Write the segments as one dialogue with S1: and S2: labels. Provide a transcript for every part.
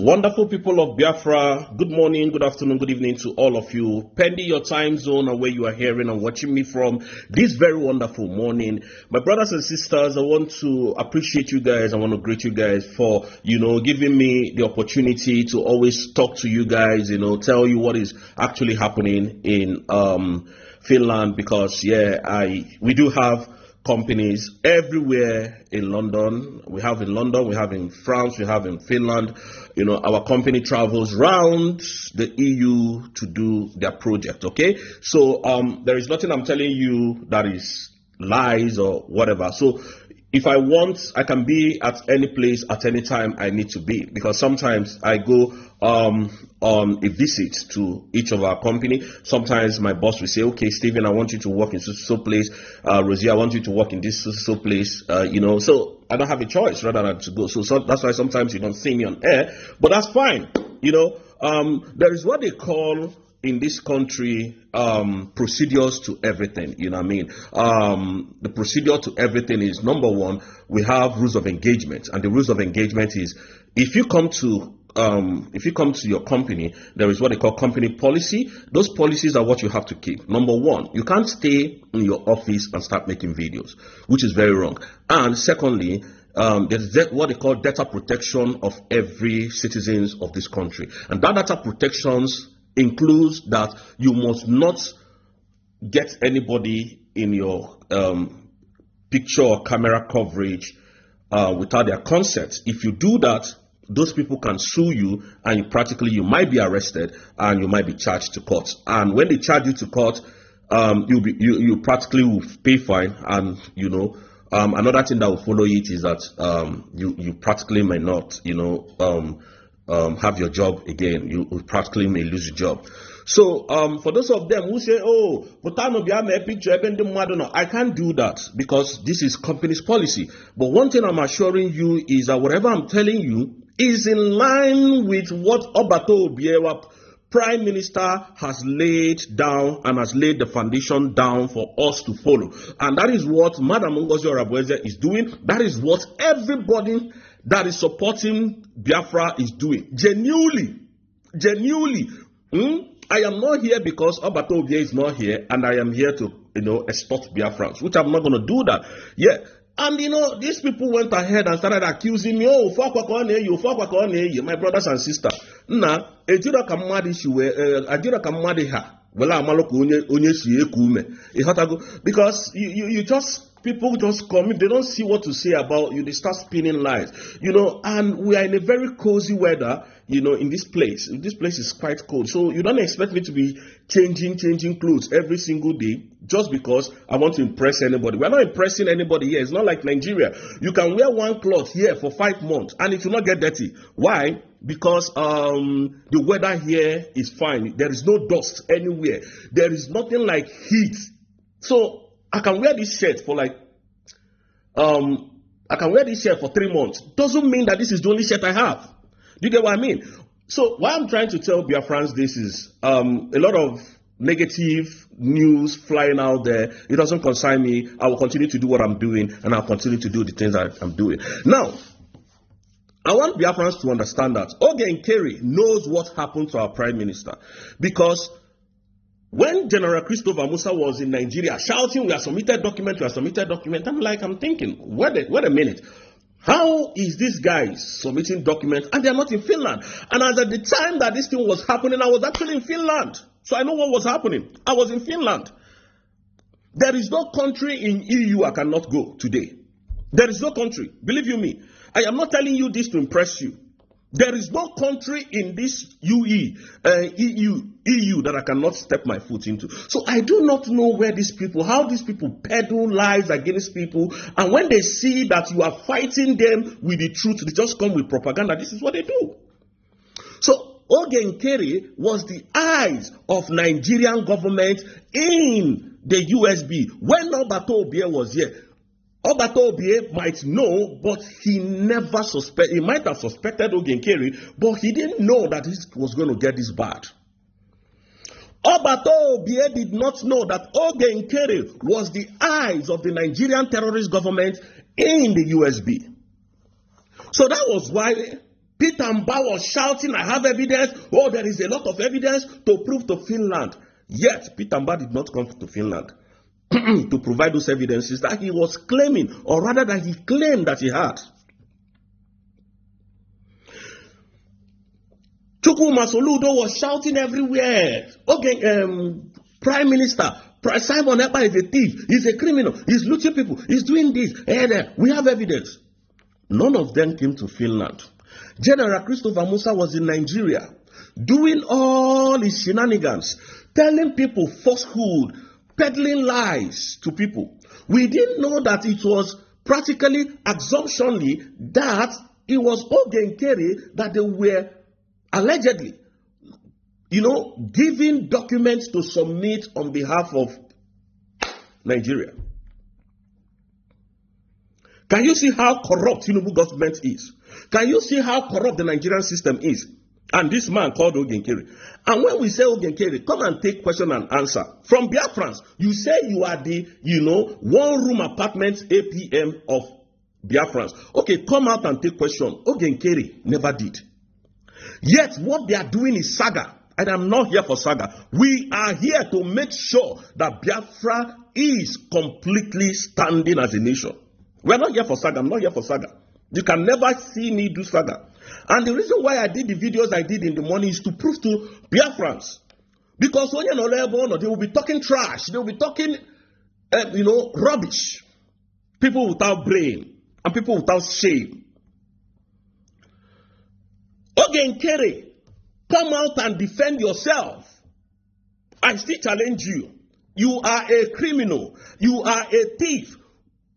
S1: Wonderful people of Biafra, good morning, good afternoon, good evening to all of you, pending your time zone and where you are hearing and watching me from this very wonderful morning. My brothers and sisters, I want to appreciate you guys. I want to greet you guys for, giving me the opportunity to always talk to you guys, tell you what is actually happening in Finland, because we do have companies everywhere in London. We have in London, we have in France, we have in Finland. Our company travels around the EU to do their project, okay? So there is nothing I'm telling you that is lies or whatever. So if I want, I can be at any place at any time I need to be, because sometimes I go on a visit to each of our company. Sometimes my boss will say, okay, Stephen, I want you to work in so place. Rosie, I want you to work in this so place. So I don't have a choice rather than to go. So that's why sometimes you don't see me on air, but that's fine. There is what they call in this country procedures to everything. The procedure to everything is, number one, we have rules of engagement, and the rules of engagement is if you come to your company, there is what they call company policy. Those policies are what you have to keep. Number one, you can't stay in your office and start making videos, which is very wrong. And secondly, there's what they call data protection of every citizens of this country, and that data protections includes that you must not get anybody in your picture or camera coverage without their consent. If you do that, those people can sue you, and you might be arrested and you might be charged to court. And when they charge you to court, you practically will pay fine. And another thing that will follow it is that you practically may not have your job again. You practically may lose your job. So for those of them who say, oh, I can't do that because this is company's policy. But one thing I'm assuring you is that whatever I'm telling you is in line with what Obato Obiewa, Prime Minister, has laid down and has laid the foundation down for us to follow. And that is what Madam Ngozi Orabueze is doing. That is what everybody that is supporting Biafra is doing. Genuinely. I am not here because Obato Obie is not here, and I am here to, extort Biafrans, which I'm not going to do that. Yeah. And these people went ahead and started accusing me, oh, my brothers and sisters. Now, because you just, people just come, if they don't see what to say about you, they start spinning lies, and we are in a very cozy weather, in this place. This place is quite cold, so you don't expect me to be changing clothes every single day just because I want to impress anybody. We're not impressing anybody here. It's not like Nigeria. You can wear one cloth here for 5 months and it will not get dirty. Why? Because the weather here is fine. There is no dust anywhere. There is nothing like heat. So I can wear this shirt for 3 months. Doesn't mean that this is the only shirt I have. Do you get what I mean? So what I'm trying to tell Biafrans this is a lot of negative news flying out there. It doesn't concern me. I will continue to do what I'm doing, and I'll continue to do the things that I'm doing. Now, I want Biafrans to understand that Ogen Kerry knows what happened to our Prime Minister, because when General Christopher Musa was in Nigeria shouting, we have submitted document, I'm thinking, wait a minute. How is this guy submitting documents and they're not in Finland? And as at the time that this thing was happening, I was actually in Finland. So I know what was happening. I was in Finland. There is no country in EU I cannot go today. There is no country. Believe you me. I am not telling you this to impress you. There is no country in this EU that I cannot step my foot into. So I do not know how these people peddle lies against people. And when they see that you are fighting them with the truth, they just come with propaganda. This is what they do. So Ogen Kerry was the eyes of Nigerian government in the USB. When Obato Obie was here, Obato Obie might know, but he never suspected. He might have suspected Ogen Kerry, but he didn't know that it was going to get this bad. Obato Obie did not know that Ogen Kerry was the eyes of the Nigerian terrorist government in the USB. So that was why Peter Mba was shouting, I have evidence. Oh, there is a lot of evidence to prove to Finland. Yet, Peter Mba did not come to Finland to provide those evidences that he was claiming, or rather that he claimed that he had. Chukwuma Soludo was shouting everywhere. Okay, Prime Minister, Simon Ekpa is a thief, he's a criminal, he's looting people, he's doing this. We have evidence. None of them came to Finland. General Christopher Musa was in Nigeria, doing all his shenanigans, telling people falsehood, peddling lies to people. We didn't know that it was practically assumptionally that it was Ogenkere that they were allegedly, giving documents to submit on behalf of Nigeria. Can you see how corrupt Tinubu government is? Can you see how corrupt the Nigerian system is? And this man called Ogenkere. And when we say Ogenkere, come and take question and answer. From Biafrans, you say you are the, one-room apartment APM of Biafrans. Okay, come out and take question. Ogenkere never did. Yet, what they are doing is saga. And I'm not here for saga. We are here to make sure that Biafra is completely standing as a nation. We're not here for saga. I'm not here for saga. You can never see me do saga. And the reason why I did the videos I did in the morning is to prove to Biafrans. Because when you're not they will be talking trash. They will be talking, rubbish. People without brain and people without shame. Ogenkere, come out and defend yourself. I still challenge you. You are a criminal. You are a thief.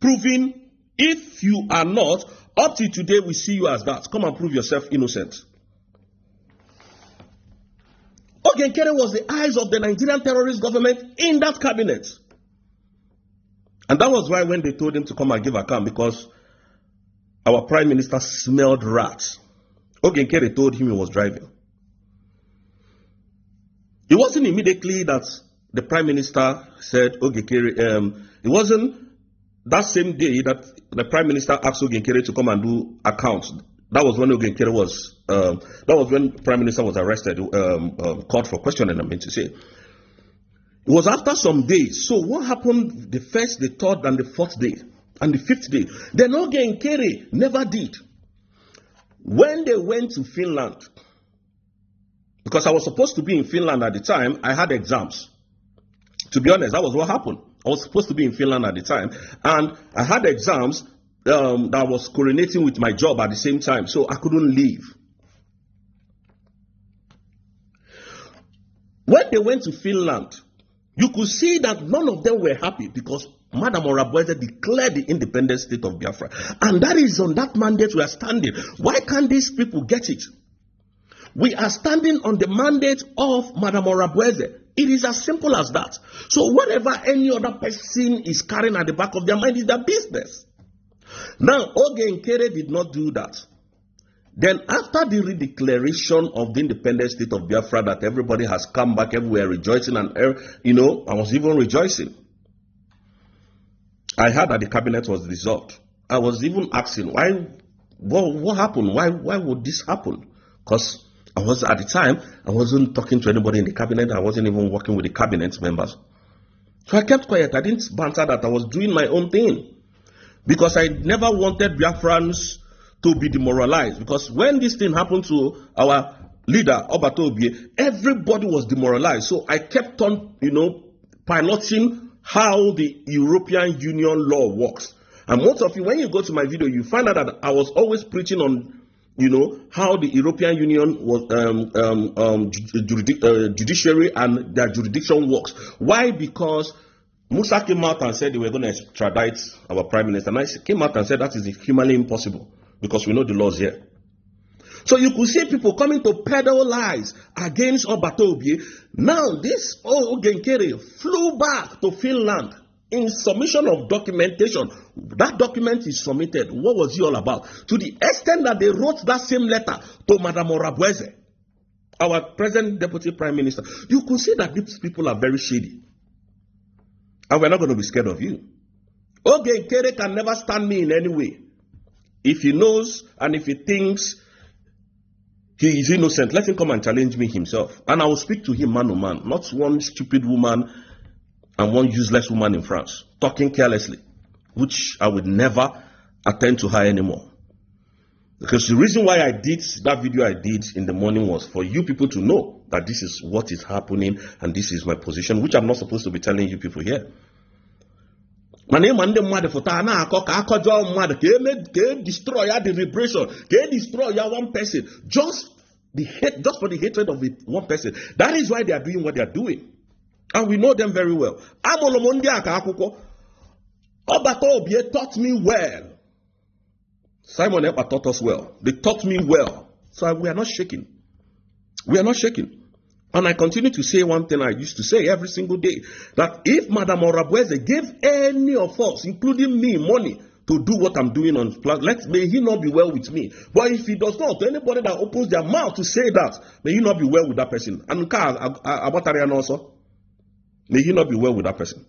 S1: Proving if you are not, up till today we see you as that. Come and prove yourself innocent. Ogenkere was the eyes of the Nigerian terrorist government in that cabinet. And that was why when they told him to come and give account, because our prime minister smelled rats, Ogenkere told him he was driving. It wasn't immediately that the prime minister said Ogenkere, it wasn't that same day that the prime minister asked Ogenkere to come and do accounts. That was when Ogenkere was, that was when prime minister was arrested, called for questioning, I mean to say. It was after some days. So what happened the first, the third, and the fourth day, and the fifth day? Then Ogenkere never did. When they went to Finland, because I was supposed to be in Finland at the time, I had exams. To be honest, that was what happened. I was supposed to be in Finland at the time, and I had exams that was coordinating with my job at the same time, so I couldn't leave. When they went to Finland, you could see that none of them were happy because Madam Orabueze declared the independent state of Biafra. And that is on that mandate we are standing. Why can't these people get it? We are standing on the mandate of Madam Orabueze. It is as simple as that. So whatever any other person is carrying at the back of their mind is their business. Now, Ogenkere did not do that. Then after the redeclaration of the independent state of Biafra, that everybody has come back, everywhere rejoicing, and I was even rejoicing. I heard that the cabinet was dissolved. I was even asking, why, what happened? Why would this happen? Because I was, at the time, I wasn't talking to anybody in the cabinet. I wasn't even working with the cabinet members. So I kept quiet. I didn't banter that. I was doing my own thing. Because I never wanted Biafrans to be demoralized. Because when this thing happened to our leader, Obatobie, everybody was demoralized. So I kept on, piloting how the European Union law works. And most of you, when you go to my video, you find out that I was always preaching on, how the European Union was judiciary and their jurisdiction works. Why? Because Musa came out and said they were going to extradite our prime minister. And I came out and said that is humanly impossible because we know the laws here. So you could see people coming to peddle lies against Obatobie. Now this Ogenkere flew back to Finland in submission of documentation. That document is submitted. What was he all about? To the extent that they wrote that same letter to Madam Orabueze, our present deputy prime minister. You could see that these people are very shady. And we're not going to be scared of you. Ogenkere can never stand me in any way. If he knows and if he thinks He is innocent. Let him come and challenge me himself. And I will speak to him man to man, not one stupid woman and one useless woman in France, talking carelessly, which I would never attend to her anymore. Because the reason why I did that video I did in the morning was for you people to know that this is what is happening and this is my position, which I'm not supposed to be telling you people here. My name and the mother for Tana, mother, can destroy the vibration, can destroy one person, just for the hatred of one person. That is why they are doing what they are doing. And we know them very well. Obatobie taught me well. Simon Epa taught us well. They taught me well. So we are not shaking. We are not shaking. And I continue to say one thing I used to say every single day, that if Madame Orabueze gave any of us, including me, money to do what I'm doing on planet, may he not be well with me. But if he does not, to anybody that opens their mouth to say that, may he not be well with that person. And Abatarian also, may he not be well with that person.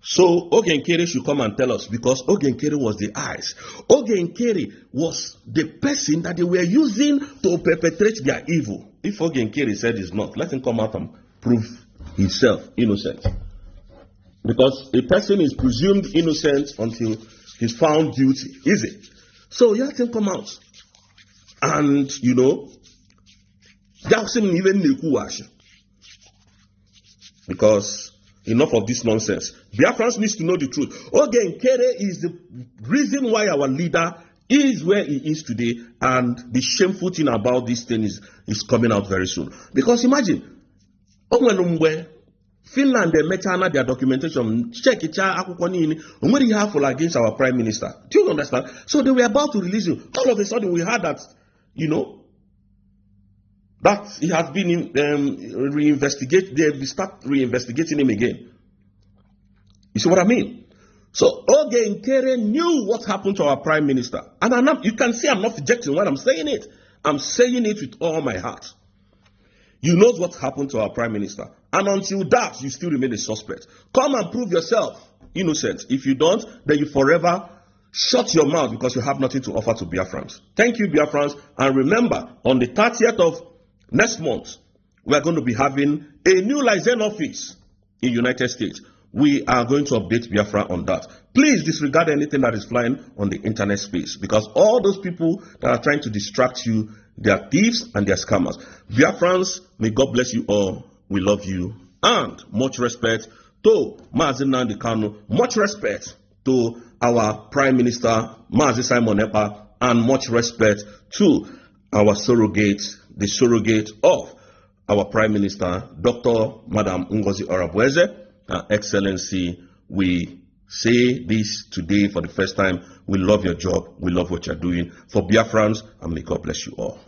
S1: So Ogenkere should come and tell us, because Ogenkere was the eyes. Ogenkere was the person that they were using to perpetrate their evil. If Ogenkere said he's not, let him come out and prove himself innocent. Because a person is presumed innocent until he's found guilty. Is it? So let him come out. And, because enough of this nonsense. Biafrans needs to know the truth. Ogenkere is the reason why our leader is where he is today, and the shameful thing about this thing is coming out very soon. Because imagine, Finland, they met their documentation, check it out, already harmful against our prime minister. Do you understand? So they were about to release him. All of a sudden, we heard that, that he has been reinvestigated. They start reinvestigating him again. You see what I mean? So Ogenkere knew what happened to our prime minister, and you can see I'm not rejecting when I'm saying it. I'm saying it with all my heart. You know what happened to our prime minister, and until that, you still remain a suspect. Come and prove yourself innocent. If you don't, then you forever shut your mouth, because you have nothing to offer to Biafrans. Thank you, Biafrans, and remember, on the 30th of next month, we are going to be having a new liaison office in the United States. We are going to update Biafra on that. Please disregard anything that is flying on the internet space, because all those people that are trying to distract you, they are thieves and they are scammers. Biafrans, may God bless you all. We love you. And much respect to Mazi Nnamdi Kanu. Much respect to our Prime Minister, Mazi Simon Ekpa. And much respect to our surrogate, the surrogate of our Prime Minister, Dr. Madam Ngozi Orabueze. Excellency, we say this today for the first time. We love your job. We love what you're doing for Biafrans, and may God bless you all.